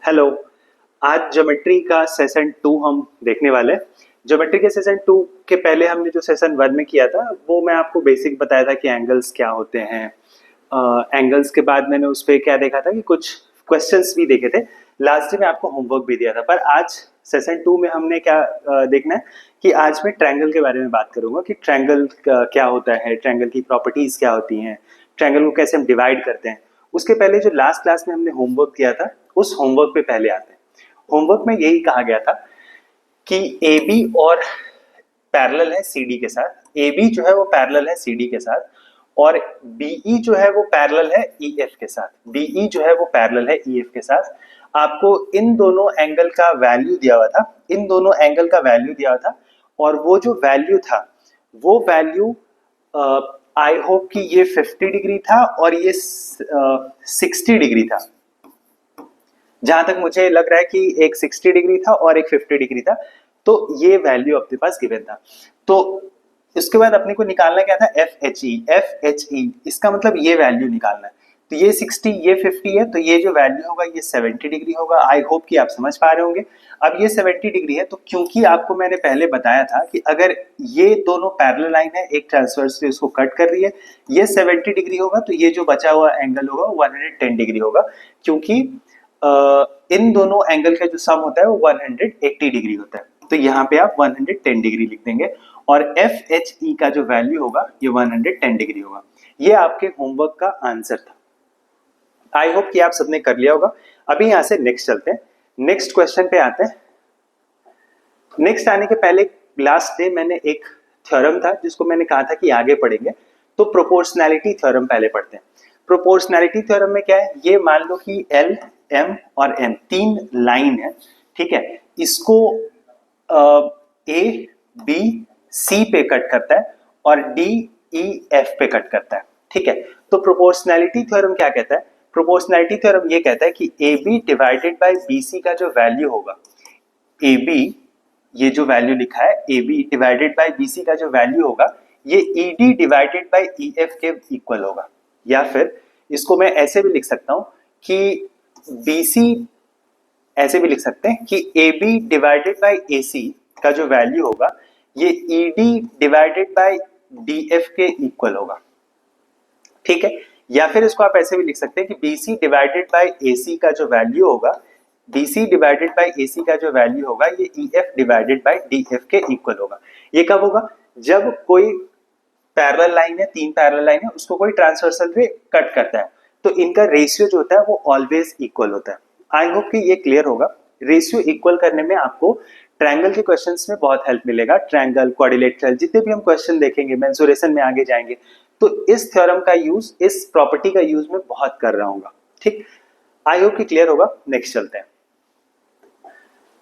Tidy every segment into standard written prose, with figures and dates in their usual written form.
Hello. आज geometry का session 2 हम देखने वाले हैं। ज्योमेट्री के सेशन 2 के पहले हमने जो सेशन 1 में किया था वो मैं आपको बेसिक बताया था कि एंगल्स क्या होते हैं। एंगल्स के बाद मैंने उस पर क्या देखा था कि कुछ क्वेश्चंस भी देखे थे। लास्ट में आपको होमवर्क भी दिया था। पर आज सेशन 2 में हमने क्या देखना है कि आज मैं ट्रायंगल के बारे में बात करूंगा कि ट्रायंगल क्या होता है, ट्रायंगल की प्रॉपर्टीज क्या होती हैं, ट्रायंगल को कैसे हम डिवाइड करते हैं। उसके पहले जो लास्ट क्लास में हमने होमवर्क किया था उस होमवर्क पे पहले आते हैं। होमवर्क में यही कहा गया था कि ए बी और पैरेलल है सी डी के साथ, ए बी जो है वो पैरेलल है सी डी के साथ, और बीई जो है वो पैरेलल है ई एफ के साथ, बीई जो है वो पैरेलल है ई एफ के साथ। आपको इन दोनों एंगल का वैल्यू दिया हुआ था, इन दोनों एंगल का वैल्यू दिया हुआ था, और वो जो वैल्यू था वो वैल्यू आई होप कि ये 50 डिग्री था और ये 60 डिग्री था। जहां तक मुझे लग रहा है कि एक 60 डिग्री था और एक 50 डिग्री था। तो ये वैल्यू अपने पास गिवन था। तो इसके बाद अपने को निकालना क्या था, F H E. F H E इसका मतलब ये वैल्यू निकालना है। तो ये 60 ये 50 है, तो ये जो वैल्यू होगा ये 70 डिग्री होगा। आई होप कि आप समझ पा रहे होंगे। अब ये 70 डिग्री है, तो क्योंकि आपको मैंने पहले बताया था कि अगर ये दोनों पैरेलल लाइन है, एक ट्रांसवर्सली उसको कट कर रही है, ये 70 डिग्री होगा, तो ये जो बचा हुआ एंगल होगा 110 डिग्री होगा। क्योंकि इन दोनों एंगल का जो सम होता है वो 180 डिग्री होता है। तो यहाँ पे आप 110 डिग्री लिख देंगे और एफ एच ई का जो वैल्यू होगा ये 110 डिग्री होगा। ये आपके होमवर्क का आंसर था। आई होप कि आप सबने कर लिया होगा। अभी यहाँ से नेक्स्ट चलते हैं, नेक्स्ट क्वेश्चन पे आते हैं। नेक्स्ट आने के पहले लास्ट डे मैंने एक थ्योरम था जिसको मैंने कहा था कि आगे पढ़ेंगे। तो प्रोपोर्शनैलिटी थ्योरम पहले पढ़ते हैं। प्रोपोर्शनैलिटी थ्योरम में क्या है, ये मान लो कि एल एम और एन तीन लाइन है, ठीक है। इसको ए बी सी पे कट करता है और डी ई एफ पे कट करता है, ठीक है। तो प्रोपोर्शनैलिटी थ्योरम क्या कहता है, प्रोपोर्शनैलिटी थ्योरम ये कहता है कि A B divided by B C का जो वैल्यू होगा, ए बी ये जो वैल्यू लिखा है A B divided by B C का जो वैल्यू होगा ये E D divided by E F के इक्वल होगा। या फिर इसको मैं ऐसे भी लिख सकता हूं कि बी सी, ऐसे भी लिख सकते हैं कि ए बी डिवाइडेड बाय ए सी का जो वैल्यू होगा ये E D divided bye D F के इक्वल होगा, ठीक है। या फिर इसको आप ऐसे भी लिख सकते हैं कि बी सी डिवाइडेड बाय ए सी का जो वैल्यू होगा, BC डिवाइडेड बाय AC का जो वैल्यू होगा ये EF डिवाइडेड बाय DF के इक्वल होगा। ये कब होगा, जब कोई पैरेलल लाइन है, तीन पैरेलल लाइन है, उसको कोई ट्रांसवर्सल रे कट करता है, तो इनका रेशियो जो होता है वो ऑलवेज इक्वल होता है। आई होप कि ये क्लियर होगा। रेशियो इक्वल करने में आपको ट्रायंगल के क्वेश्चंस में बहुत हेल्प मिलेगा। ट्रायंगल, क्वाड्रिलेटरल, जितने भी हम क्वेश्चन देखेंगे, मेंसुरेशन में आगे जाएंगे, तो इस थ्योरम का यूज, इस प्रॉपर्टी का यूज मैं बहुत कर रहा हूँ, ठीक। आई होप कि क्लियर होगा। नेक्स्ट चलते हैं।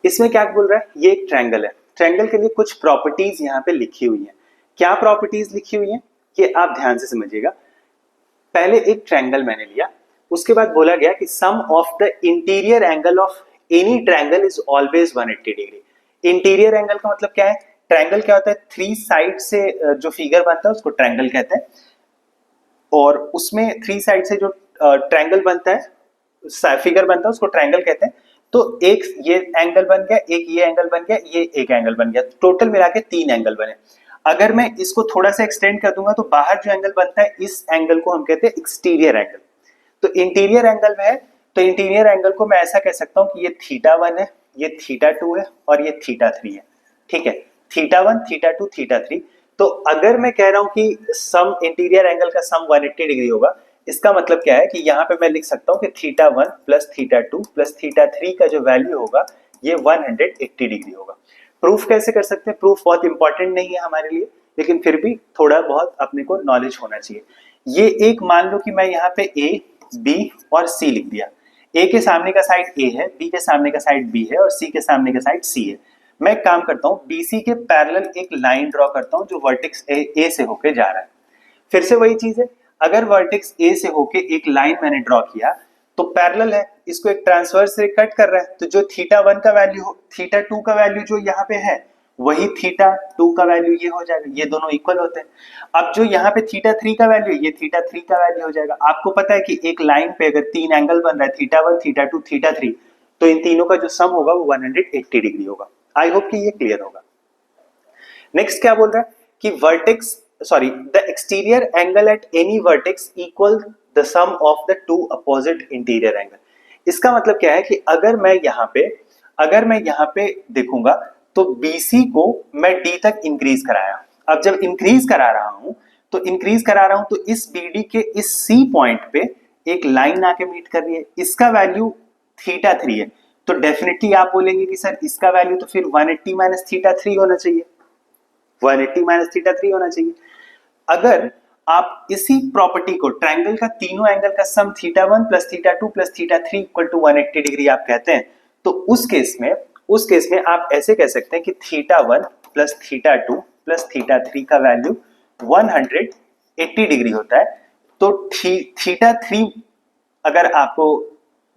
इसमें क्या बोल रहा है, ये एक ट्रायंगल है, ट्रायंगल के लिए कुछ प्रॉपर्टीज यहाँ पे लिखी हुई है। क्या प्रॉपर्टीज लिखी हुई है ये आप ध्यान से समझिएगा। पहले एक ट्रायंगल मैंने लिया, उसके बाद बोला गया कि sum of the interior angle of any triangle is always 180 degree. Interior angle का मतलब क्या है, ट्रायंगल क्या होता है, थ्री साइड से जो फिगर बनता है उसको ट्रायंगल कहते हैं, और उसमें थ्री साइड से जो ट्रायंगल बनता है, फिगर बनता है, उसको ट्रायंगल कहते हैं। तो एक ये एंगल बन गया, एक ये एंगल बन गया, ये एक एंगल बन गया, टोटल मिला के तीन एंगल बने। अगर मैं इसको थोड़ा सा एक्सटेंड कर दूंगा तो बाहर जो एंगल बनता है इस एंगल को हम कहते हैं एक्सटीरियर एंगल। तो इंटीरियर एंगल में है, तो इंटीरियर एंगल को मैं ऐसा कह सकता हूं कि ये θ1 है, ये θ2 है और ये θ3 है, ठीक है। θ1 θ2 θ3। तो अगर मैं कह रहा हूं कि सम इंटीरियर एंगल का सम 180 डिग्री होगा, इसका मतलब क्या है कि यहाँ पे मैं लिख सकता हूँ कि θ1 प्लस θ2 प्लस θ3 का जो वैल्यू होगा ये 180 डिग्री होगा। प्रूफ कैसे कर सकते हैं, प्रूफ बहुत इंपॉर्टेंट नहीं है हमारे लिए, लेकिन फिर भी थोड़ा बहुत अपने को नॉलेज होना चाहिए। ये एक मान लो कि मैं यहाँ पे ए बी और सी लिख दिया। ए के सामने का साइड ए है, बी के सामने का साइड बी है और सी के सामने का साइड सी है। मैं एक काम करता हूँ, बीसी के पैरेलल एक लाइन ड्रॉ करता हूँ जो वर्टेक्स ए से होके जा रहा है। फिर से वही चीज है, अगर वर्टेक्स ए से होके एक लाइन मैंने ड्रॉ किया तो पैरेलल है, इसको एक ट्रांसवर्स से कट कर रहा है, तो जो θ1 का वैल्यू हो, θ2 का वैल्यू जो यहाँ पे है वही θ2 का वैल्यू ये हो जाएगा, ये दोनों इक्वल होते हैं। अब जो यहाँ पे θ3 का वैल्यू है ये θ3 का वैल्यू हो जाएगा। आपको पता है कि एक लाइन पे अगर तीन एंगल बन रहा है, θ1 θ2 θ3, तो इन तीनों का जो सम होगा वो 180 डिग्री होगा। आई होप कि ये क्लियर होगा। नेक्स्ट क्या बोल रहा है कि vertex sorry the exterior angle at any vertex equal the sum of the two opposite interior angle. इसका मतलब क्या है कि अगर मैं यहाँ पे देखूंगा तो BC को मैं D तक इंक्रीज कराया। अब जब इंक्रीज करा रहा हूं तो इस BD के इस C पॉइंट पे एक लाइन आके मीट कर रही है, इसका वैल्यू θ3 है, तो डेफिनेटली आप बोलेंगे कि सर इसका वैल्यू तो फिर 180 माइनस θ3 होना चाहिए, 180 माइनस θ3 होना चाहिए। अगर आप इसी प्रॉपर्टी को ट्रायंगल का तीनों एंगल का sum θ1 plus θ2 plus θ3 equal to 180 degree आप कहते हैं, तो उस केस में आप ऐसे कह सकते हैं कि θ1 प्लस θ2 प्लस θ3 का वैल्यू 180 डिग्री होता है। तो θ3 अगर आपको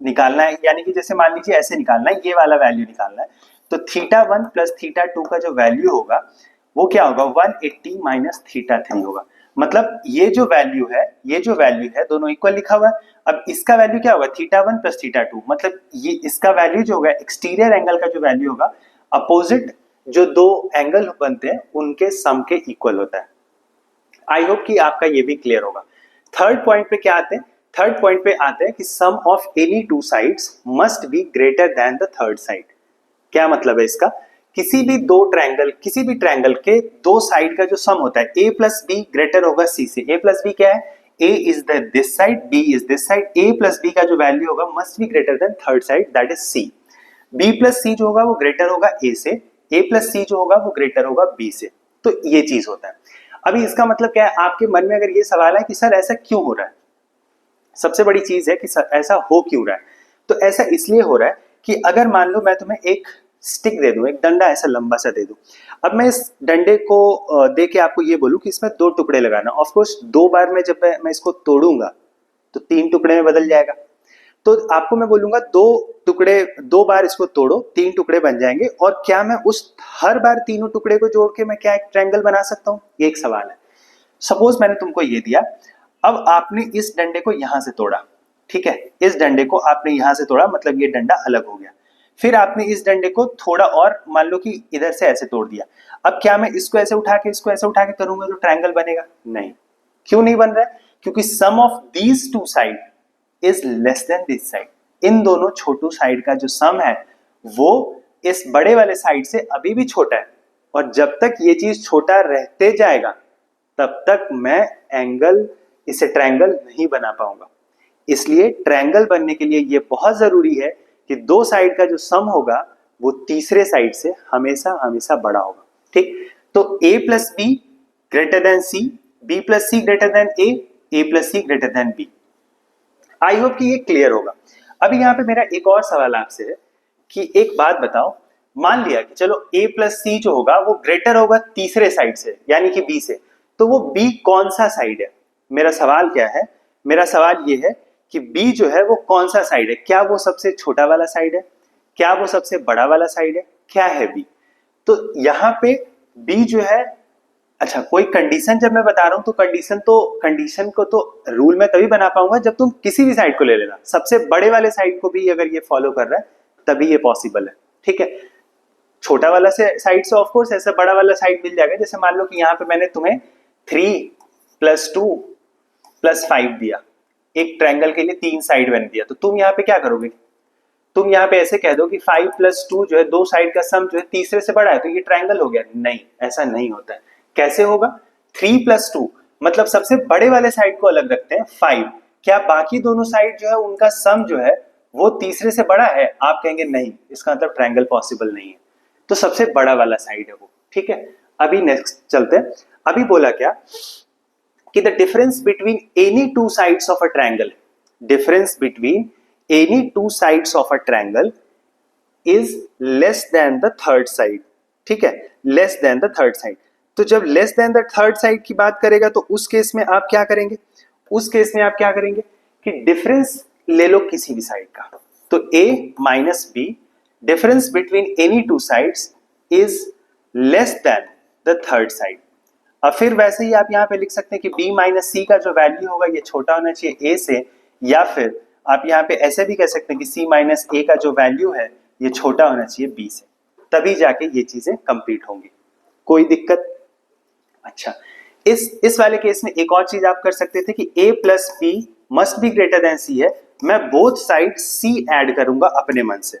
निकालना है, यानी कि जैसे मान लीजिए ऐसे निकालना है, ये वाला वैल्यू निकालना है, तो θ1 प्लस θ2 का जो वैल्यू होगा वो क्या होगा, 180 माइनस θ3 होगा। मतलब ये जो वैल्यू है दोनों इक्वल लिखा हुआ है। अब इसका वैल्यू क्या होगा, θ1 प्लस θ2, मतलब ये इसका वैल्यू जो होगा एक्सटीरियर एंगल का जो वैल्यू होगा अपोजिट जो दो एंगल बनते हैं उनके सम के इक्वल होता है। आई होप कि आपका ये भी क्लियर होगा। थर्ड पॉइंट पे क्या आते हैं, थर्ड पॉइंट पे आते हैं कि sum of any two sides must be greater than the third side. क्या मतलब है इसका, किसी भी ट्रायंगल के दो साइड का जो सम होता है a प्लस बी ग्रेटर होगा c से। a प्लस बी क्या है, a is this side, b is this side, a plus B का जो वैल्यू होगा must be greater than third side that is c। b plus c जो होगा वो ग्रेटर होगा a से, a प्लस c जो होगा वो ग्रेटर होगा b से। तो ये चीज होता है। अभी इसका मतलब क्या है, आपके मन में अगर ये सवाल है कि सर ऐसा क्यों हो रहा है, सबसे बड़ी चीज है कि ऐसा हो क्यों रहा है। तो ऐसा इसलिए हो रहा है कि अगर मान लो मैं तुम्हें एक स्टिक दे दूं, एक डंडा ऐसा लंबा सा दे दूं, अब मैं इस डंडे को दे के आपको ये बोलूं कि इसमें दो टुकड़े लगाना, ऑफ कोर्स दो बार में जब मैं इसको तोड़ूंगा तो तीन टुकड़े में बदल जाएगा। तो आपको मैं बोलूंगा दो बार इसको तोड़ो, तीन टुकड़े बन जाएंगे, और क्या मैं उस हर बार तीनों टुकड़े को जोड़ के मैं क्या एक ट्रायंगल बना सकता हूं, ये एक सवाल है। सपोज मैंने तुमको ये दिया, अब आपने इस डंडे को यहां से तोड़ा, ठीक है, इस डंडे को आपने यहां से तोड़ा, मतलब ये डंडा अलग हो गया। फिर आपने इस डंडे को थोड़ा और मान लो कि इधर से ऐसे तोड़ दिया। अब क्या मैं इसको ऐसे उठा के करूंगा तो ट्रायंगल बनेगा? नहीं। क्यों नहीं बन रहा है? क्योंकि sum of these two side is less than this side. इन दोनों छोटू साइड का जो सम है वो इस बड़े वाले साइड से अभी भी छोटा है, और जब तक ये चीज छोटा रहते जाएगा तब तक मैं इसे ट्रायंगल नहीं बना पाऊंगा। इसलिए ट्रायंगल बनने के लिए ये बहुत जरूरी है कि दो साइड का जो सम होगा वो तीसरे साइड से हमेशा हमेशा बड़ा होगा। ठीक, तो a plus B greater than C, b plus C greater than a plus C greater than b। I hope कि ये क्लियर होगा। अभी यहाँ पे मेरा एक और सवाल आपसे है कि एक बात बताओ, मान लिया कि चलो a प्लस सी जो होगा वो ग्रेटर होगा तीसरे साइड से यानी कि b से, तो वो b कौन सा साइड है? मेरा सवाल क्या है, मेरा सवाल ये है कि b जो है वो कौन सा साइड है? क्या वो सबसे छोटा वाला साइड है, क्या वो सबसे बड़ा वाला साइड है, क्या है b? तो यहाँ पे b जो है, अच्छा कोई कंडीशन जब मैं बता रहा हूं तो कंडीशन को तो रूल में तभी बना पाऊंगा जब तुम किसी भी साइड को ले लेना, सबसे बड़े वाले साइड को भी अगर ये फॉलो कर रहा है तभी ये पॉसिबल है। ठीक है, छोटा वाला साइड से ऑफ कोर्स ऐसा बड़ा वाला साइड मिल जाएगा। जैसे मान लो कि यहाँ पे मैंने तुम्हें 3 + 2 + 5 दिया, एक ट्रायंगल के लिए 3 साइड बन दिया, तो तुम यहाँ पे क्या करोगे? तुम यहाँ पे ऐसे कह दो कि 5 + 2 जो है दो साइड का सम जो है तीसरे से बड़ा है तो ये ट्रायंगल हो गया। नहीं, ऐसा नहीं होता है। कैसे होगा? 3 + 2 मतलब सबसे बड़े वाले साइड को अलग रखते हैं 5, क्या बाकी दोनों साइड जो है उनका सम जो है वो तीसरे से बड़ा है? आप कहेंगे नहीं, इसका मतलब ट्रायंगल पॉसिबल नहीं है। तो सबसे बड़ा वाला साइड है वो। ठीक है, अभी नेक्स्ट चलते हैं। अभी बोला क्या कि the difference between any two sides of a triangle, difference between any two sides of a triangle is less then the third side. ठीक है, less than the third side. तो जब less than the third side की बात करेगा तो उस case में आप क्या करेंगे? उस केस में आप क्या करेंगे कि डिफरेंस ले लो किसी भी साइड का, तो a - b, difference between any two sides is less then the third side. अब फिर वैसे ही आप यहाँ पे लिख सकते हैं कि b - c का जो वैल्यू होगा ये छोटा होना चाहिए a से, या फिर आप यहाँ पे ऐसे भी कह सकते हैं कि c माइनस a का जो वैल्यू है ये छोटा होना चाहिए b से, तभी जाके ये चीजें कंप्लीट होंगी। कोई दिक्कत? अच्छा, इस वाले केस में एक और चीज आप कर सकते थे कि a plus B must be greater than c है, मैं बोथ साइड c ऐड करूंगा अपने मन से,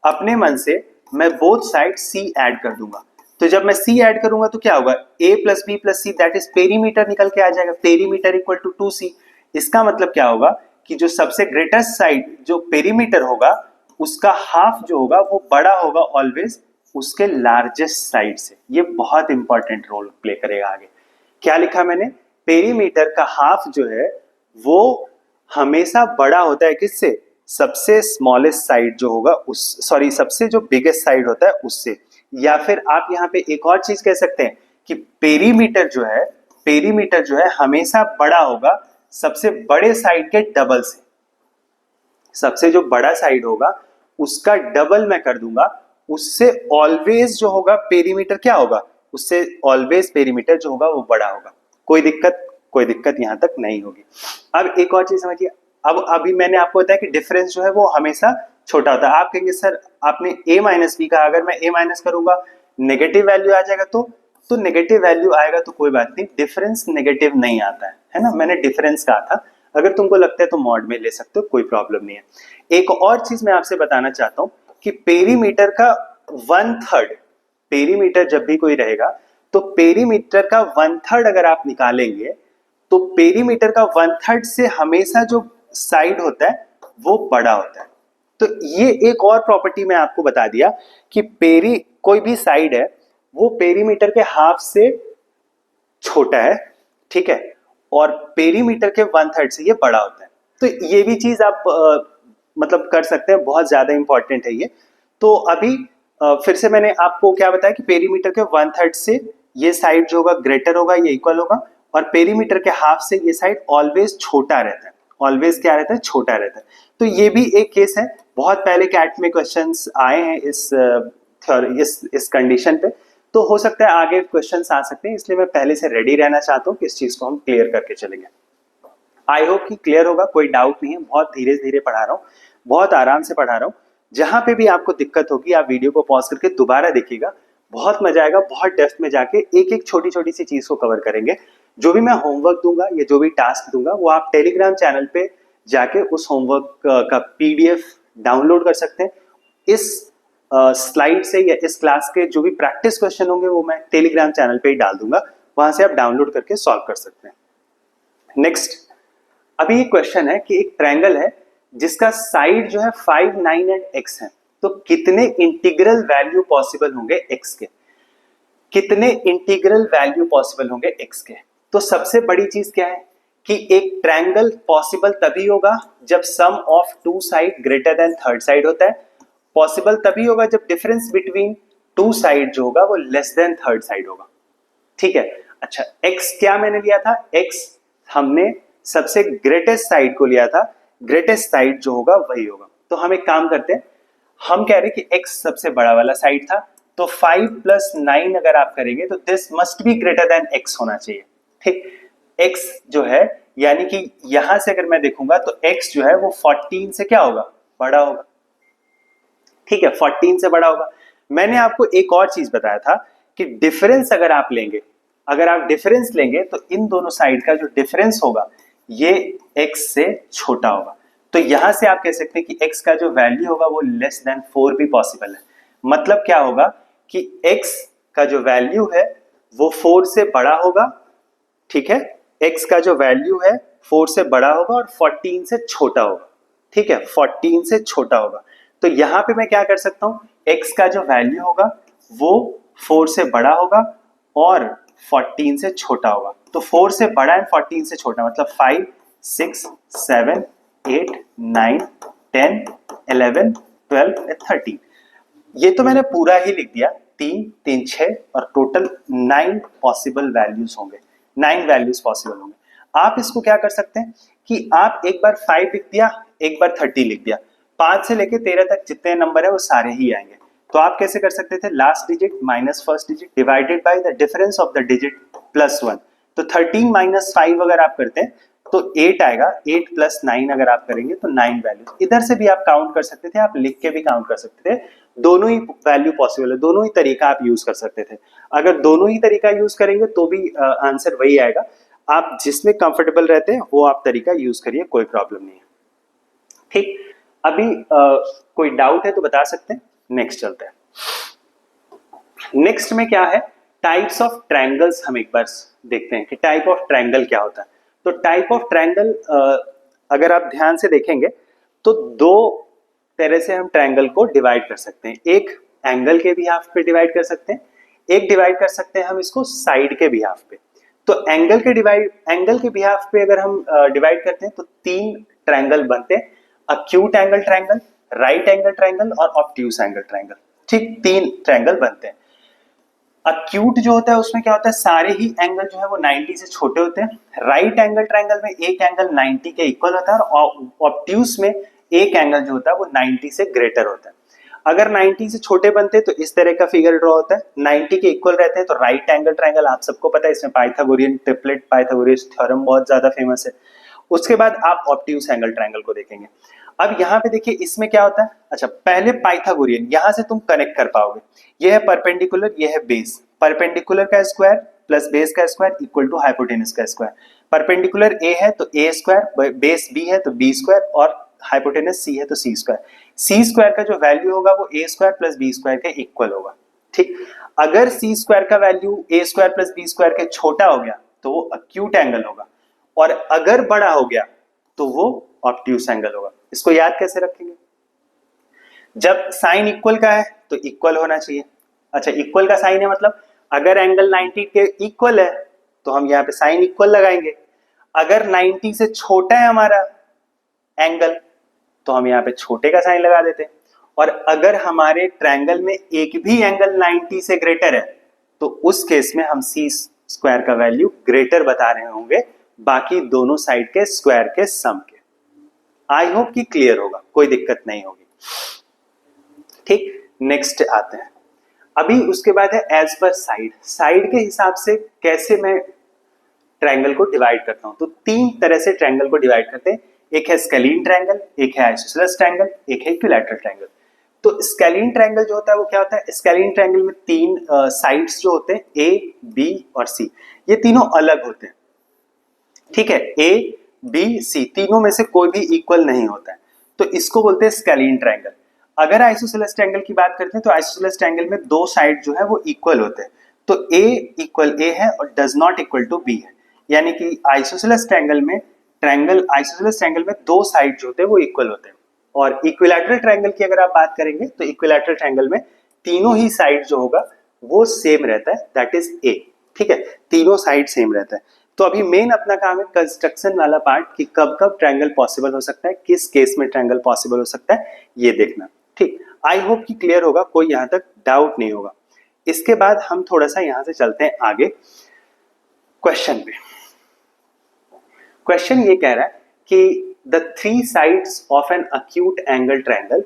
अपने मन से मैं बोथ साइड c ऐड कर दूंगा। तो जब मैं c ऐड करूंगा तो क्या होगा, a plus B plus C that is perimeter निकल के आ जाएगा, पेरीमीटर इक्वल टू 2c। इसका मतलब क्या होगा कि जो सबसे ग्रेटेस्ट साइड जो पेरीमीटर होगा उसका हाफ जो होगा वो बड़ा होगा ऑलवेज उसके लार्जेस्ट साइड से। ये बहुत इंपॉर्टेंट रोल प्ले करेगा आगे। क्या लिखा मैंने, पेरीमीटर का हाफ जो है वो हमेशा बड़ा होता है किससे, सबसे स्मॉलेस्ट साइड जो होगा उस, सॉरी सबसे जो बिगेस्ट साइड होता है उससे। या फिर आप यहाँ पे एक और चीज कह सकते हैं कि पेरीमीटर जो है हमेशा बड़ा होगा सबसे बड़े साइड के डबल से, सबसे जो बड़ा साइड होगा उसका डबल मैं कर दूंगा, उससे ऑलवेज जो होगा पेरीमीटर क्या होगा, उससे ऑलवेज पेरीमीटर जो होगा वो बड़ा होगा। कोई दिक्कत यहां तक नहीं होगी। अब एक और चीज समझिए, अब अभी मैंने आपको बताया कि डिफरेंस जो है वो हमेशा छोटा होता है। आप कहेंगे सर आपने a माइनस बी कहा, अगर मैं a माइनस करूंगा नेगेटिव वैल्यू आ जाएगा, तो नेगेटिव वैल्यू आएगा तो कोई बात नहीं, डिफरेंस नेगेटिव नहीं आता है ना, मैंने डिफरेंस कहा था। अगर तुमको लगता है तो मॉड में ले सकते हो, कोई प्रॉब्लम नहीं है। एक और चीज मैं आपसे बताना चाहता हूं कि पेरीमीटर का 1/3, पेरीमीटर जब भी कोई रहेगा तो पेरीमीटर का 1/3 अगर आप निकालेंगे तो पेरीमीटर का 1/3 से हमेशा जो साइड होता है वो बड़ा होता है। तो ये एक और प्रॉपर्टी मैं आपको बता दिया कि कोई भी साइड है वो पेरीमीटर के हाफ से छोटा है, ठीक है, और पेरीमीटर के 1/3 से ये बड़ा होता है। तो ये भी चीज आप मतलब कर सकते हैं, बहुत ज्यादा इंपॉर्टेंट है ये। तो अभी फिर से मैंने आपको क्या बताया कि पेरीमीटर के 1/3 से ये साइड जो होगा ग्रेटर होगा, ये इक्वल होगा, और पेरीमीटर के हाफ से ये साइड ऑलवेज छोटा रहता है, ऑलवेज क्या रहता है, छोटा रहता है। तो ये भी एक केस है, बहुत पहले कैट में क्वेश्चंस आए हैं इस कंडीशन पे, तो हो सकता है आगे क्वेश्चंस आ सकते हैं, इसलिए मैं पहले से रेडी रहना चाहता हूँ कि इस चीज को हम क्लियर करके चलेंगे। आई होप कि क्लियर होगा, कोई डाउट नहीं है, बहुत धीरे धीरे पढ़ा रहा हूँ, बहुत आराम से पढ़ा रहा हूँ। जहां पे भी आपको दिक्कत होगी आप वीडियो को पॉज करके दोबारा देखिएगा, बहुत मजा आएगा, बहुत डेप्थ में जाके एक एक छोटी छोटी सी चीज को कवर करेंगे। जो भी मैं होमवर्क दूंगा या जो भी टास्क दूंगा वो आप टेलीग्राम चैनल पे जाके उस होमवर्क का पीडीएफ डाउनलोड कर सकते हैं। इस स्लाइड से या इस क्लास के जो भी प्रैक्टिस क्वेश्चन होंगे वो मैं टेलीग्राम चैनल पे ही डाल दूंगा, वहां से आप डाउनलोड करके सॉल्व कर सकते हैं। नेक्स्ट, अभी एक क्वेश्चन है कि एक ट्रायंगल है जिसका साइड जो है 5, 9 एंड x है, तो कितने इंटीग्रल वैल्यू पॉसिबल होंगे x के, कितने इंटीग्रल वैल्यू पॉसिबल होंगे x के। तो सबसे बड़ी चीज क्या है कि एक ट्रायंगल पॉसिबल तभी होगा जब sum of two side greater than third side होता है, पॉसिबल तभी होगा जब डिफरेंस बिटवीन टू साइड जो होगा वो लेस देन थर्ड साइड होगा, ठीक है। अच्छा, x क्या मैंने लिया था, x हमने सबसे ग्रेटेस्ट साइड को लिया था, ग्रेटेस्ट साइड जो होगा वही होगा। तो हम एक काम करते हैं, हम कह रहे हैं कि x सबसे बड़ा वाला साइड था, तो 5 + 9 अगर आप करेंगे तो this must be greater then x होना चाहिए, ठीक। x जो है यानी कि यहां से अगर मैं देखूंगा तो x जो है वो 14 से क्या होगा, बड़ा होगा, ठीक है, 14 से बड़ा होगा। मैंने आपको एक और चीज बताया था कि डिफरेंस अगर आप लेंगे, अगर आप डिफरेंस लेंगे तो इन दोनों साइड का जो डिफरेंस होगा ये x से छोटा होगा। तो यहां से आप कह सकते हैं कि x का जो वैल्यू होगा वो लेस देन 4 भी पॉसिबल है। मतलब क्या होगा कि x का जो वैल्यू है वो 4 से बड़ा होगा, ठीक है, x का जो वैल्यू है 4 से बड़ा होगा और 14 से छोटा होगा, ठीक है, 14 से छोटा होगा। तो यहां पे मैं क्या कर सकता हूं, x का जो वैल्यू होगा वो 4 से बड़ा होगा और 14 से छोटा होगा। तो 4 से बड़ा एंड 14 से छोटा मतलब 5, 6, 7, 8, 9, 10, 11, 12, 13। ये तो मैंने पूरा ही लिख दिया, 3, 3, 6 और टोटल 9 पॉसिबल वैल्यूज होंगे, 9 वैल्यूज पॉसिबल होंगे। आप इसको क्या कर सकते हैं कि आप एक बार 5 लिख दिया, एक बार 30 लिख दिया, 5 से लेके 13 तक जितने नंबर है वो सारे ही आएंगे। तो आप कैसे कर सकते थे, last digit minus first digit divided by the difference of the digit +1। तो 13 - 5 अगर आप करते हैं तो 8 आएगा, 8 प्लस 9 अगर आप करेंगे तो 9 वैल्यू। इधर से भी आप काउंट कर सकते थे, आप लिख के भी काउंट कर सकते थे, दोनों ही वैल्यू पॉसिबल है, दोनों ही तरीका आप यूज कर सकते थे। अगर दोनों ही तरीका यूज करेंगे तो भी आंसर वही आएगा। आप जिसमें कंफर्टेबल रहते हैं वो आप तरीका यूज करिए, कोई प्रॉब्लम नहीं है। ठीक, अभी कोई डाउट है तो बता सकते हैं, नेक्स्ट चलते हैं। नेक्स्ट में क्या है, टाइप्स ऑफ ट्रायंगल्स हम एक बार देखते हैं कि टाइप ऑफ ट्रायंगल क्या होता है। तो टाइप ऑफ ट्रायंगल अगर आप ध्यान से देखेंगे तो दो तरह से हम ट्रायंगल को डिवाइड कर सकते हैं। एक एंगल के बिहाफ पे डिवाइड कर सकते हैं, एक डिवाइड कर सकते हैं हम इसको साइड के बिहाफ पे। तो एंगल के बिहाफ पे अगर हम डिवाइड करते हैं तो तीन ट्रायंगल बनते हैं, acute angle triangle, right angle triangle और ऑब्ट्यूस एंगल ट्रायंगल। ठीक, तीन ट्रायंगल बनते हैं। अक्यूट जो होता है उसमें क्या होता है, सारे ही एंगल जो है वो 90 से छोटे होते हैं। राइट एंगल ट्रायंगल में एक एंगल 90 के इक्वल होता है और ऑब्ट्यूस में एक एंगल जो होता है वो 90 से ग्रेटर होता है। अगर 90 से छोटे बनते हैं तो इस तरह का फिगर ड्रॉ होता है, 90 के इक्वल रहते हैं तो राइट एंगल ट्रायंगल, आप सबको पता है, इसमें पाइथागोरियन ट्रिपलेट, पाइथागोरस थ्योरम बहुत ज्यादा फेमस है। उसके बाद आप ऑब्ट्यूस एंगल ट्रायंगल को देखेंगे। अब यहाँ पे देखिए इसमें क्या होता है, अच्छा पहले पाइथागोरियन, यहां से तुम कनेक्ट कर पाओगे, ये है परपेंडिकुलर, ये है बेस। परपेंडिकुलर का स्क्वायर प्लस बेस का स्क्वायर इक्वल टू हाइपोटेनस का स्क्वायर। परपेंडिकुलर ए है तो ए स्क्वायर, बेस बी है तो बी स्क्वायर और हाइपोटेनस सी है तो सी स्क्वायर। सी स्क्वायर का जो वैल्यू होगा वो ए स्क्वायर प्लस बी स्क्वायर के इक्वल होगा। ठीक, अगर सी स्क्वायर का वैल्यू ए स्क्वायर प्लस बी स्क्वायर के छोटा हो गया तो वो अक्यूट एंगल होगा, और अगर बड़ा हो गया तो वो ऑब्ट्यूस एंगल होगा। इसको याद कैसे रखेंगे, जब साइन इक्वल का है तो इक्वल होना चाहिए। अच्छा, इक्वल का साइन है मतलब अगर एंगल 90 के इक्वल है तो हम यहाँ पे साइन इक्वल लगाएंगे। अगर 90 से छोटा है हमारा एंगल तो हम यहाँ पे छोटे का साइन लगा देते हैं। और अगर हमारे ट्रायंगल में एक भी एंगल 90 से ग्रेटर है तो उस केस में हम सी स्क्वायर का वैल्यू ग्रेटर बता रहे होंगे बाकी दोनों साइड के स्क्वायर के सम के। आई होप कि क्लियर होगा, कोई दिक्कत नहीं होगी। ठीक, नेक्स्ट आते हैं। अभी उसके बाद है एज पर साइड। साइड के हिसाब से कैसे मैं ट्रायंगल को डिवाइड करता हूं, तो तीन तरह से ट्रायंगल को डिवाइड करते हैं। एक है स्केलीन ट्रायंगल, एक है आइसोसेलेस ट्रायंगल, एक है इक्विलैटरल ट्रायंगल। तो स्केलीन ट्रायंगल जो होता है वो क्या होता है, स्केलीन ट्रायंगल में तीन साइड्स जो होते हैं ए, बी और सी, ये तीनों अलग होते हैं। ठीक है, ए, बी, सी तीनों में से कोई भी इक्वल नहीं होता है, तो इसको बोलते हैं स्केलीन ट्रायंगल। अगर आइसोसेलेस ट्रायंगल की बात करते हैं तो आइसोसेलेस ट्रायंगल में दो साइड जो है वो इक्वल होते हैं, तो ए इक्वल ए है और does not equal to B है। यानी कि आइसोसेलेस ट्रायंगल में दो साइड जो होते हैं वो इक्वल होते हैं। और इक्विलैटरल ट्रायंगल की अगर आप बात करेंगे तो इक्विलैटरल ट्रायंगल में तीनों ही साइड जो होगा वो सेम रहता है, दैट इज ए। ठीक है, तीनों साइड सेम रहता है। तो अभी मेन अपना काम है कंस्ट्रक्शन वाला पार्ट कि कब कब ट्रायंगल पॉसिबल हो सकता है, किस केस में ट्रायंगल पॉसिबल हो सकता है, ये देखना। ठीक, आई होप कि क्लियर होगा, कोई यहां तक डाउट नहीं होगा। इसके बाद हम थोड़ा सा यहां से चलते हैं आगे क्वेश्चन पे। क्वेश्चन ये कह रहा है कि the three sides of an acute angle triangle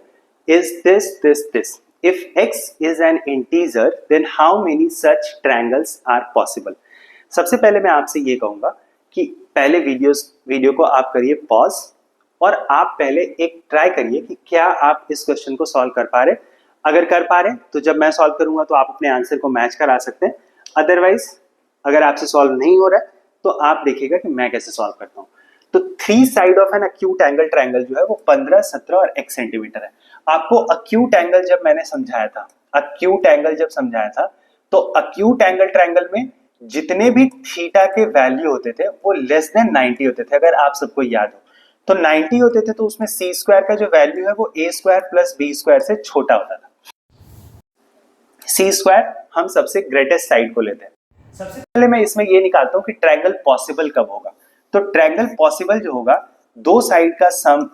is this this this. If x is an integer then how many such triangles are possible? सबसे पहले मैं आपसे ये कहूंगा कि पहले वीडियो को आप करिए पॉज और आप पहले एक ट्राई करिए कि क्या आप इस क्वेश्चन को सॉल्व कर पा रहे। अगर कर पा रहे तो जब मैं सॉल्व करूंगा तो आप अपने आंसर को मैच करा सकते हैं। अदरवाइज अगर आपसे सॉल्व नहीं हो रहा है तो आप देखिएगा कि मैं कैसे सॉल्व करता हूँ। तो three side of an acute angle triangle जो है वो 15, 17 और 1 सेंटीमीटर है। आपको अक्यूट एंगल जब मैंने समझाया था, तो अक्यूट एंगल ट्रायंगल में जितने भी थीटा के वैल्यू होते थे वो लेस देन 90 होते थे। अगर आप सबको याद हो तो 90 होते थे तो उसमें सी स्क्वायर का जो वैल्यू है वो ए स्क्वायर प्लस बी स्क्वायर से छोटा होता था। सी स्क्वायर हम सबसे ग्रेटेस्ट साइड को लेते हैं। सबसे पहले मैं इसमें ये निकालता हूं कि ट्रायंगल पॉसिबल कब होगा। तो ट्रायंगल पॉसिबल जो होगा, दो साइड का सम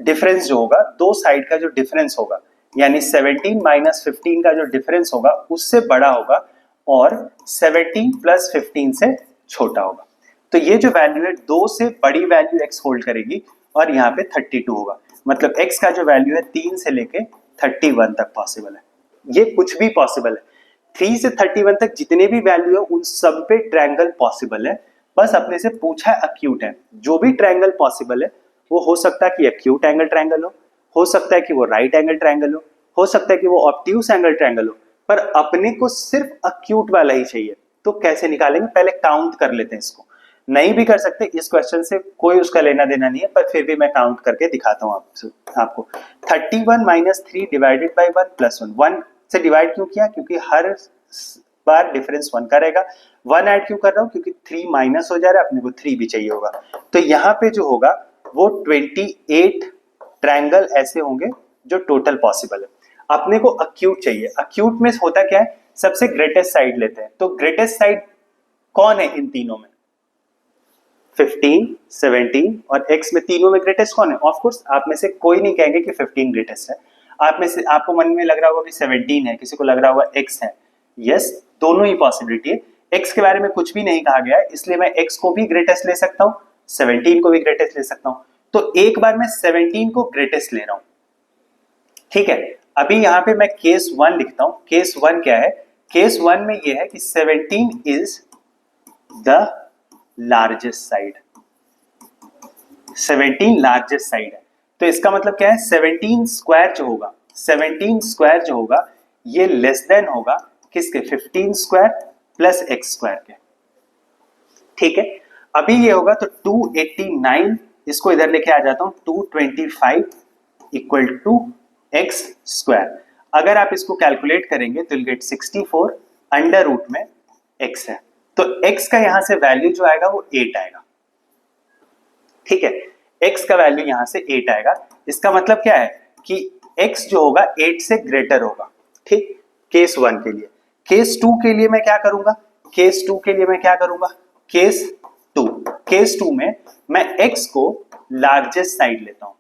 डिफरेंस जो होगा, दो साइड का जो डिफरेंस होगा, यानी 17 माइनस 15 का जो डिफरेंस होगा उससे बड़ा होगा और 17 प्लस 15 से छोटा होगा। तो ये जो वैल्यू है, दो से बड़ी वैल्यू x होल्ड करेगी और यहाँ पे 32 होगा। मतलब x का जो वैल्यू है 3 से लेके 31 तक पॉसिबल है। ये कुछ भी पॉसिबल है, 3 से 31 तक जितने भी वैल्यू है उन सब पे ट्रायंगल पॉसिबल है। बस अपने से पूछा है अक्यूट है। जो भी ट्रायंगल पॉसिबल है वो हो सकता है कि अक्यूट एंगल ट्रायंगल हो सकता है कि वो राइट एंगल ट्रायंगल हो सकता है कि वो ऑब्ट्यूस एंगल ट्रायंगल हो, पर अपने को सिर्फ अक्यूट वाला ही चाहिए। तो कैसे निकालेंगे, पहले काउंट कर लेते हैं इसको। नहीं भी कर सकते, इस क्वेश्चन से कोई उसका लेना देना नहीं है, पर फिर भी मैं काउंट करके दिखाता हूँ आपको। 31 माइनस 3 डिवाइडेड बाई 1 प्लस 1, 1 से डिवाइड क्यों किया, क्योंकि हर बार डिफरेंस 1 का रहेगा। 1 ऐड क्यों कर रहा हूँ, क्योंकि 3 माइनस हो जा रहा है, अपने को 3 भी चाहिए होगा। तो यहाँ पे जो होगा वो 28 ट्रायंगल ऐसे होंगे जो टोटल पॉसिबल है। अपने को अक्यूट चाहिए। अक्यूट में होता क्या है, सबसे ग्रेटेस्ट साइड लेते हैं। तो ग्रेटेस्ट साइड कौन है इन तीनों में, 15, 17 और x में, तीनों में ग्रेटेस्ट कौन है? ऑफ कोर्स आप में से कोई नहीं कहेंगे कि 15 ग्रेटेस्ट है। आप में से, आपको मन में लग रहा होगा कि 17 है, किसी को लग रहा होगा x है। यस, दोनों ही पॉसिबिलिटी है। x के बारे में कुछ भी नहीं कहा गया है, इसलिए मैं x को भी ग्रेटेस्ट ले सकता हूं, 17 को भी ग्रेटेस्ट ले सकता हूं। तो एक बार मैं 17 को ग्रेटेस्ट ले रहा हूं, ठीक है। अभी यहां पे मैं केस 1 लिखता हूं। केस 1 क्या है? केस 1 में यह है कि 17 is the largest side. 17 largest side है, तो इसका मतलब क्या है, 17 स्क्वायर जो होगा, 17 स्क्वायर जो होगा ये लेस देन होगा किसके, 15 स्क्वायर प्लस x स्क्वायर के, ठीक है। अभी ये होगा तो 289, इसको इधर लेके आ जाता हूं, 225 इक्वल टू x स्क्वायर। अगर आप इसको कैलकुलेट करेंगे तो विल गेट 64 अंडर रूट में x है, तो x का यहां से वैल्यू जो आएगा वो 8 आएगा, ठीक है। x का वैल्यू यहां से 8 आएगा। इसका मतलब क्या है कि x जो होगा 8 से ग्रेटर होगा, ठीक। केस 1 के लिए। केस 2 के लिए मैं क्या करूंगा, केस 2 के लिए मैं क्या करूंगा, केस 2, केस 2 में मैं x को लार्जेस्ट साइड लेता हूं,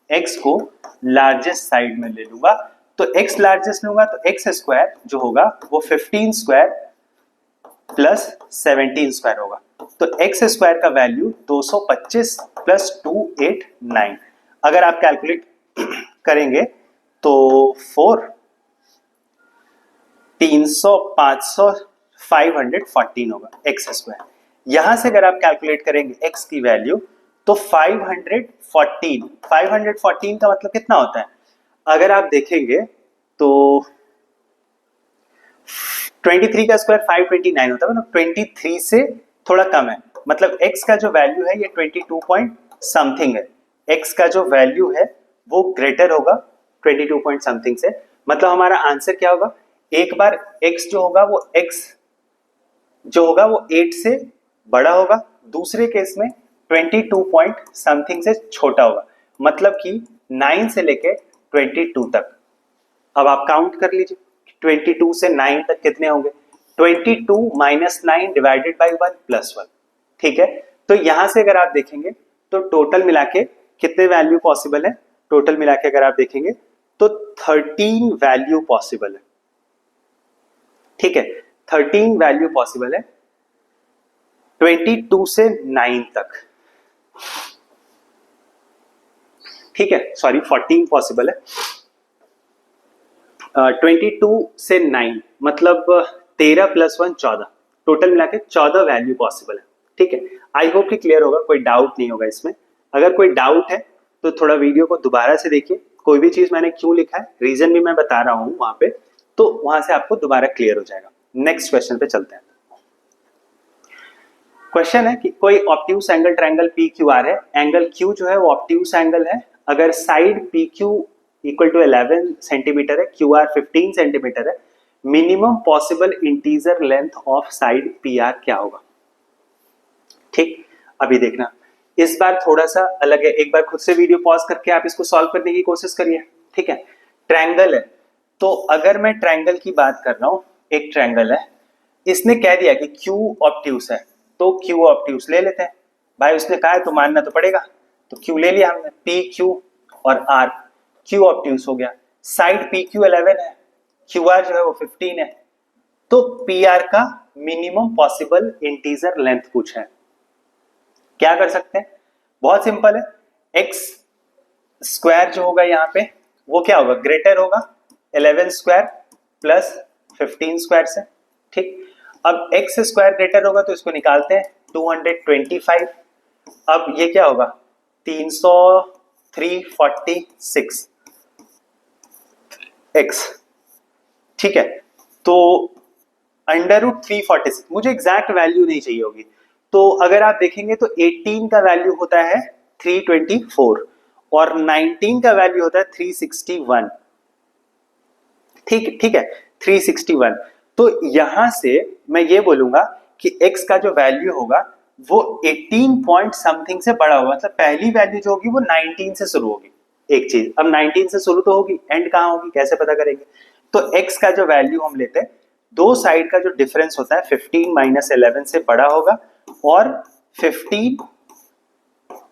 x को लार्जेस्ट साइड में ले लूंगा। तो x लार्जेस्ट लूंगा तो x स्क्वायर जो होगा वो 15 स्क्वायर प्लस 17 स्क्वायर होगा। तो x स्क्वायर का वैल्यू 225 प्लस 289, अगर आप कैलकुलेट करेंगे तो 4, 300, 500, 514 होगा x स्क्वायर। यहां से अगर आप कैलकुलेट करेंगे x की वैल्यू तो 514, 514 का मतलब कितना होता है, अगर आप देखेंगे तो 23 का स्क्वायर 529 होता है, मतलब 23 से थोड़ा कम है, मतलब x का जो वैल्यू है ये 22 पॉइंट समथिंग है। x का जो वैल्यू है वो ग्रेटर होगा 22 पॉइंट समथिंग से, मतलब हमारा आंसर क्या होगा, एक बार x जो होगा वो x जो होगा वो 8 से बड़ा होगा, दूसरे केस में 22 पॉइंट समथिंग से छोटा होगा, मतलब कि 9 से लेके 22 तक। अब आप काउंट कर लीजिए 22 से 9 तक कितने होंगे, 22 माइनस 9 डिवाइडेड बाई 1 प्लस 1, ठीक है। तो यहां से अगर आप देखेंगे तो टोटल मिला के कितने वैल्यू पॉसिबल है, टोटल मिला के अगर आप देखेंगे तो 13 वैल्यू पॉसिबल है, ठीक है। 13 वैल्यू पॉसिबल है 22 से 9 तक, ठीक है, सॉरी 14 पॉसिबल है। 22 से 9 मतलब 13 प्लस 1 14, टोटल मिला के 14 वैल्यू पॉसिबल है, ठीक है। आई होप कि क्लियर होगा, कोई डाउट नहीं होगा इसमें। अगर कोई डाउट है तो थोड़ा वीडियो को दोबारा से देखिए, कोई भी चीज मैंने क्यों लिखा है रीजन भी मैं बता रहा हूं वहां पे, तो वहां से आपको दोबारा क्लियर हो जाएगा। नेक्स्ट क्वेश्चन पे चलते हैं। क्वेश्चन है कि कोई obtuse angle triangle P Q R है, एंगल क्यू जो है वो ऑब्ट्यूस एंगल है, अगर side P Q equal to 11 centimetre है, क्यू आर 15 सेंटीमीटर है, minimum possible integer length of side P R क्या होगा, ठीक। अभी देखना इस बार थोड़ा सा अलग है, एक बार खुद से वीडियो पॉज करके आप इसको सॉल्व करने की कोशिश करिए, ठीक है। ट्रायंगल है, तो अगर मैं ट्रायंगल की बात कर रहा हूं, एक ट्रायंगल है, इसने कह दिया कि क्यू ऑब्ट्यूस है, तो क्यू ऑब्ट्यूस ले लेते हैं भाई, उसने कहा है तो मानना तो पड़ेगा, तो क्यू ले लिया हमने, पी क्यू और आर, क्यू ऑब्ट्यूस हो गया। साइड पी क्यू 11 है, क्यू आर जो है वो 15 है, तो पी आर का मिनिमम पॉसिबल इंटीजर लेंथ पूछा है। क्या कर सकते हैं, बहुत सिंपल है, एक्स स्क्वायर जो होगा यहाँ पे वो क्या होगा, ग्रेटर होगा 11 स्क्वायर प्लस 15 स्क्वायर से, ठीक। अब एक्स स्क्वायर ग्रेटर होगा तो इसको निकालते हैं, 225। अब ये क्या होगा 346 x, ठीक है। तो √346, मुझे एग्जैक्ट वैल्यू नहीं चाहिए होगी, तो अगर आप देखेंगे तो 18 का वैल्यू होता है 324 और 19 का वैल्यू होता है 361, ठीक है 361। तो यहां से मैं ये बोलूंगा कि x का जो वैल्यू होगा वो 18 पॉइंट समथिंग से बड़ा होगा, मतलब पहली वैल्यू जो होगी वो 19 से शुरू होगी। एक चीज, अब 19 से शुरू तो होगी, एंड कहां होगी कैसे पता करेंगे? तो x का जो वैल्यू हम लेते हैं, दो साइड का जो डिफरेंस होता है 15 माइनस 11 से बड़ा होगा और 15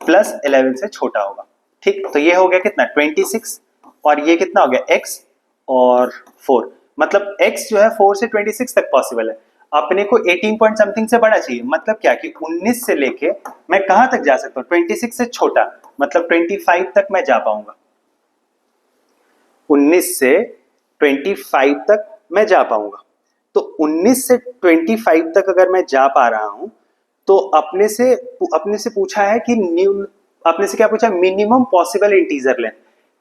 प्लस 11 से छोटा होगा, ठीक। तो ये हो गया कितना 26 और ये कितना हो गया x और 4, मतलब x जो है 4 से 26 तक पॉसिबल है। अपने को 18 पॉइंट समथिंग से बड़ा चाहिए, मतलब क्या कि 19 से लेके मैं कहां तक जा सकता हूं 26 से छोटा, मतलब 25 तक मैं जा पाऊंगा। 19 से 25 तक मैं जा पाऊंगा। तो 19 से 25 तक अगर मैं जा पा रहा हूं तो अपने से पूछा है कि अपने से क्या पूछा, मिनिमम पॉसिबल इंटीजर लेंथ।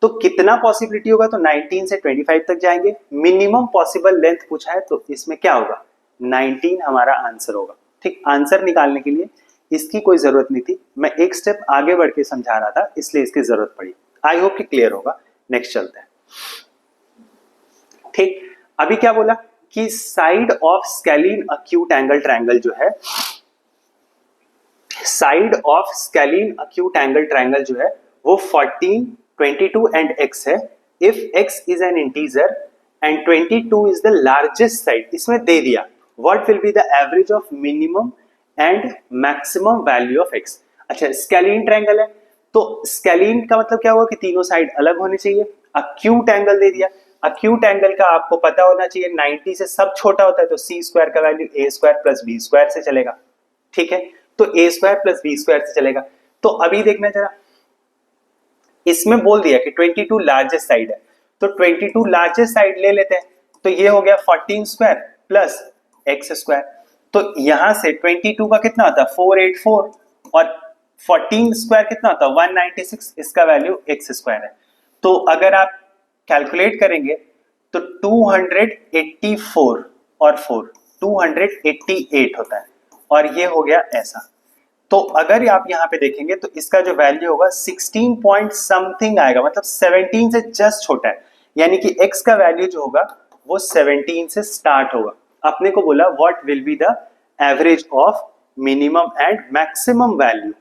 तो कितना पॉसिबिलिटी होगा, तो 19 से 25 तक जाएंगे। मिनिमम पॉसिबल लेंथ पूछा है तो इसमें क्या होगा 19 हमारा आंसर होगा, ठीक। आंसर निकालने के लिए इसकी कोई जरूरत नहीं थी, मैं एक स्टेप आगे बढ़ के समझा रहा था इसलिए इसकी जरूरत पड़ी। आई होप कि क्लियर होगा। नेक्स्ट चलते हैं, ठीक। अभी क्या बोला कि side of scalene acute angle triangle जो है, side of scalene acute angle triangle जो है वो 14, 22 एंड x है। If x is an integer and 22 is the largest side, इसमें दे दिया what will be the average of minimum and maximum value of x। अच्छा, scalene triangle है तो scalene का मतलब क्या हुआ कि तीनों साइड अलग होनी चाहिए। अक्यूट एंगल दे दिया, अक्यूट एंगल का आपको पता होना चाहिए 90 से सब छोटा होता है, तो सी स्क्वायर का वैल्यू ए स्क्वायर प्लस बी स्क्वायर से चलेगा, ठीक है। तो ए स्क्वायर प्लस बी स्क्वायर से चलेगा। तो अभी देखना जरा, इसमें बोल दिया कि 22 लार्जेस्ट साइड है, तो 22 लार्जेस्ट साइड ले लेते हैं, तो ये हो गया 14 स्क्वायर प्लस एक्स स्क्वायर। तो यहां से 22 का कितना होता है 484 और 14 स्क्वायर कितना होता है 196, इसका वैल्यू एक्स स्क्वायर है। तो अगर आप कैलकुलेट करेंगे तो 284 और 4 288 होता है और ये हो गया ऐसा। तो अगर आप यहां पे देखेंगे तो इसका जो वैल्यू होगा 16 पॉइंट समथिंग आएगा, मतलब 17 से जस्ट छोटा है, यानी कि x का वैल्यू जो होगा वो 17 से स्टार्ट होगा। अपने को बोला what will be the average of minimum and maximum value,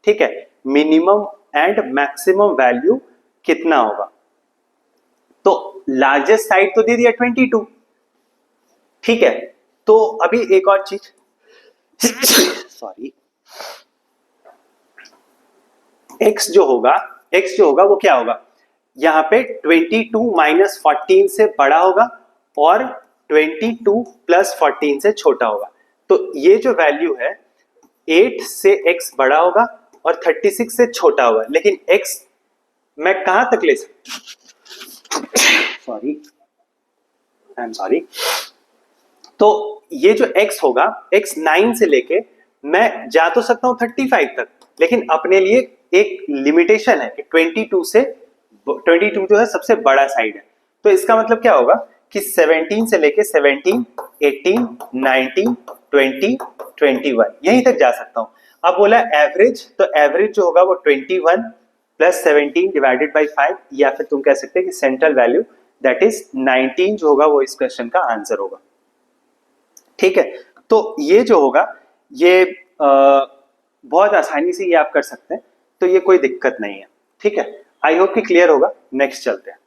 ठीक है। मिनिमम एंड मैक्सिमम वैल्यू कितना होगा, तो लार्जेस्ट साइड तो दे दिया 22, ठीक है। तो अभी एक और चीज सॉरी, x जो होगा वो क्या होगा, यहां पे 22 माइनस 14 से बड़ा होगा और 22 प्लस 14 से छोटा होगा। तो ये जो वैल्यू है 8 से x बड़ा होगा और 36 से छोटा होगा, लेकिन x मैं कहां तक ले सकता, सॉरी आई एम सॉरी। तो ये जो x होगा, x 9 से लेके मैं जा तो सकता हूं 35 तक, लेकिन अपने लिए एक लिमिटेशन है कि 22 जो है सबसे बड़ा साइड है। तो इसका मतलब क्या होगा कि 17 से लेके 17, 18, 19, 20, 21 यहीं तक जा सकता हूं। अब बोला एवरेज, तो एवरेज जो होगा वो 21 प्लस 17 डिवाइडेड बाई 5, या फिर तुम कह सकते हैं कि सेंट्रल वैल्यू दैट इज 19 जो होगा वो इस क्वेश्चन का आंसर होगा, ठीक है। तो ये जो होगा ये बहुत आसानी से ये आप कर सकते हैं, तो ये कोई दिक्कत नहीं है, ठीक है। आई होप कि क्लियर होगा। नेक्स्ट चलते हैं,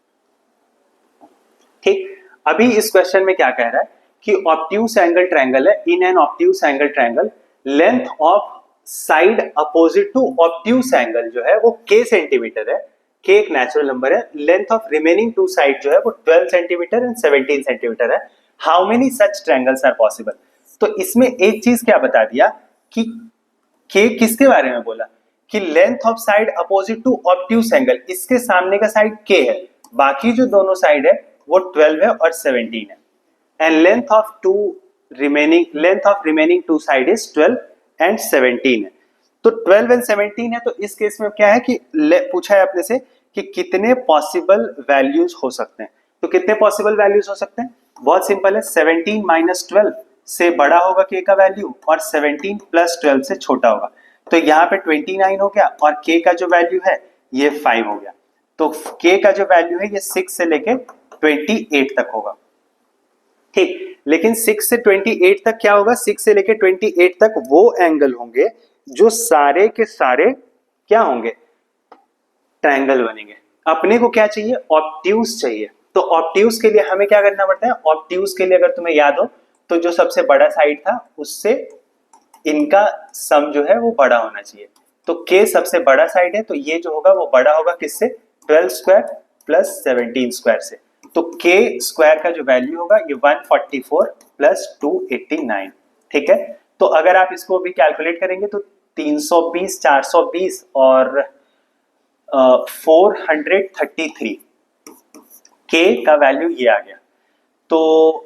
ठीक। अभी इस क्वेश्चन में क्या कह रहा है कि ऑब्ट्यूस एंगल ट्रायंगल है। In an obtuse angle triangle length of side opposite to obtuse angle जो है वो k सेंटीमीटर है, k एक नेचुरल नंबर है। Length of remaining two side जो है वो 12 सेंटीमीटर एंड 17 सेंटीमीटर है। How many such triangles are possible. तो इसमें एक चीज क्या बता दिया कि k किसके बारे में बोला कि length of side opposite to obtuse angle, इसके सामने का साइड k है, बाकी जो दोनों साइड है वो 12 है और 17 है। And length of remaining two side is 12 and 17 है। तो 12 एंड 17 है, तो इस केस में क्या है कि पूछा है अपने से कि कितने पॉसिबल वैल्यूज हो सकते हैं। तो कितने पॉसिबल वैल्यूज हो सकते हैं, बहुत सिंपल है, 17 माइनस 12 से बड़ा होगा k का वैल्यू और 17 प्लस 12 से छोटा होगा। तो यहाँ पे 29 हो गया और k का जो वैल्यू है ये 5 हो गया। तो k का जो वैल्यू है ये 6 से लेके 28 तक होगा। ठीक, लेकिन 6 से 28 तक क्या होगा, 6 से लेके 28 तक वो एंगल होंगे जो सारे के सारे क्या होंगे, ट्रायंगल बनेंगे। अपने को क्या चाहिए, ऑब्ट्यूज चाहिए। तो ऑब्ट्यूज के लिए हमें क्या करना पड़ता है, ऑब्ट्यूज के लिए अगर तुम्हें याद हो तो जो सबसे बड़ा साइड था उससे इनका सम जो है वो बड़ा होना चाहिए। तो k सबसे बड़ा साइड है, तो ये जो होगा वो बड़ा होगा किससे, 12 स्क्वायर प्लस 17 स्क्वायर से। तो k स्क्वायर का जो वैल्यू होगा ये 144 प्लस 289। ठीक है, तो अगर आप इसको भी कैलकुलेट करेंगे तो 320, 420 और 433 k का वैल्यू ये आ गया। तो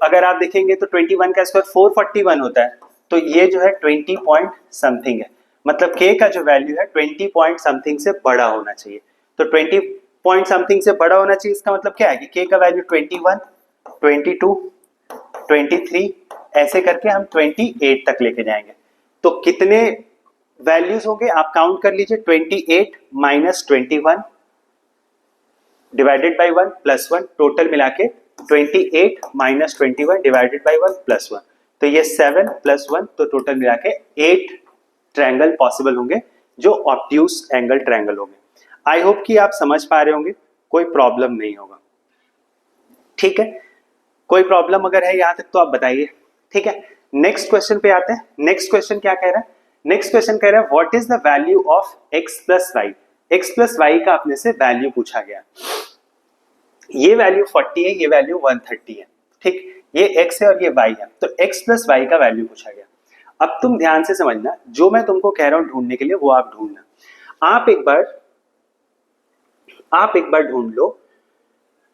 अगर आप देखेंगे तो 21 का स्क्वायर 441 होता है, तो ये जो है 20 पॉइंट समथिंग है। मतलब k का जो वैल्यू है 20 पॉइंट समथिंग से बड़ा होना चाहिए। तो 20 पॉइंट समथिंग से बड़ा होना चाहिए, इसका मतलब क्या है कि k का वैल्यू 21, 22, 23 ऐसे करके हम 28 तक लेके जाएंगे। तो कितने वैल्यूज होंगे आप काउंट कर लीजिए, 28 minus 21 divided by 1 plus 1, total मिला के 28 माइनस 21 डिवाइडेड बाई 1 प्लस 1, तो ये 7 प्लस 1, तो टोटल मिला के 8 ट्रायंगल पॉसिबल होंगे जो ऑब्ट्यूज एंगल ट्रायंगल होंगे। आई होप कि आप समझ पा रहे होंगे, कोई प्रॉब्लम नहीं होगा। ठीक है, कोई प्रॉब्लम अगर है यहां तक तो आप बताइए। ठीक है, नेक्स्ट क्वेश्चन पे आते हैं। नेक्स्ट क्वेश्चन क्या कह रहा है, नेक्स्ट क्वेश्चन कह रहा है what is the value of x plus Y. X plus Y का अपने से वैल्यू पूछा गया, ये वैल्यू 40 है, ये वैल्यू 130 है। ठीक, ये x है और ये y है, तो x प्लस वाई का वैल्यू पूछा गया। अब तुम ध्यान से समझना, जो मैं तुमको कह रहा हूं ढूंढने के लिए वो आप ढूंढना। आप एक बार ढूंढ लो,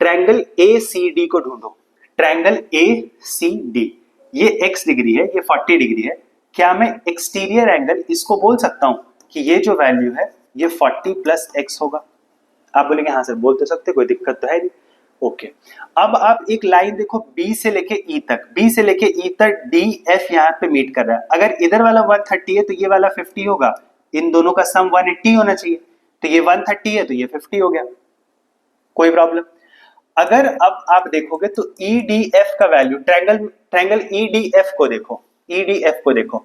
ट्रायंगल ACD को ढूंढो। ट्रायंगल ACD, ये x डिग्री है, ये 40 डिग्री है। क्या मैं एक्सटीरियर एंगल इसको बोल सकता हूं कि ये जो वैल्यू है ये 40 प्लस x होगा? आप बोलेंगे हाँ सर बोल तो सकते, कोई दिक्कत तो है नहीं। ओके, अब आप एक लाइन देखो B से लेके E तक, B से लेके E तक DF यहाँ पे मीट कर रहा है। अगर इधर वाला 130 है तो ये वाला 50 होगा, इन दोनों का सम 180 होना चाहिए। तो ये 130 है तो ये 50 हो गया, कोई प्रॉब्लम। अगर अब आप देखोगे तो EDF का वैल्यू, ट्रायंगल EDF को देखो, EDF को देखो,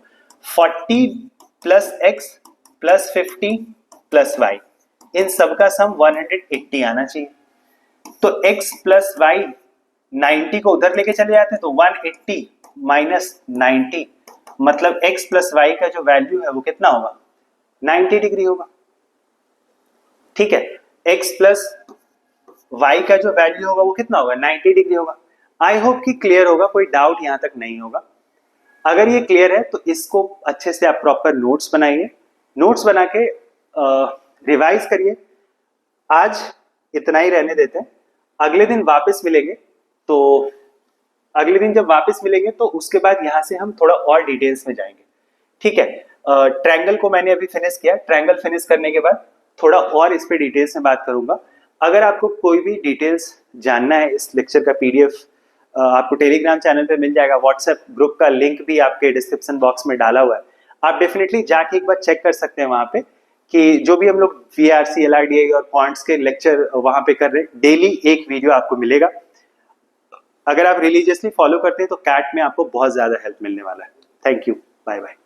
40 plus x plus 50 plus y, इन सबका सम 180 आना चाहिए। तो x प्लस वाई 90 को उधर लेके चले जाते हैं, तो 180 माइनस 90, मतलब x प्लस वाई का जो वैल्यू है वो कितना होगा, 90 डिग्री होगा। ठीक है, x प्लस वाई का जो वैल्यू होगा वो कितना होगा, 90 डिग्री होगा। आई होप कि क्लियर होगा, कोई डाउट यहां तक नहीं होगा। अगर ये क्लियर है तो इसको अच्छे से आप प्रॉपर नोट्स बनाइए, नोट्स बना के रिवाइज करिए। आज इतना ही रहने देते हैं, अगले दिन वापस मिलेंगे। तो अगले दिन जब वापस मिलेंगे तो उसके बाद यहाँ से हम थोड़ा और डिटेल्स में जाएंगे। ठीक है, ट्रायंगल को मैंने अभी फिनिश किया, ट्रायंगल फिनिश करने के बाद थोड़ा और इस पे डिटेल्स में बात करूंगा। अगर आपको कोई भी डिटेल्स जानना है, इस लेक्चर का PDF आपको टेलीग्राम चैनल पे मिल जाएगा, व्हाट्सएप ग्रुप का लिंक भी आपके डिस्क्रिप्शन बॉक्स में डाला हुआ है, आप डेफिनेटली जाके एक बार चेक कर सकते हैं वहां पे कि जो भी हम लोग VRC, LRDI और क्वांट्स के लेक्चर वहां पे कर रहे हैं, डेली एक वीडियो आपको मिलेगा। अगर आप रिलीजियसली फॉलो करते हैं तो कैट में आपको बहुत ज्यादा हेल्प मिलने वाला है। Thank you, bye bye.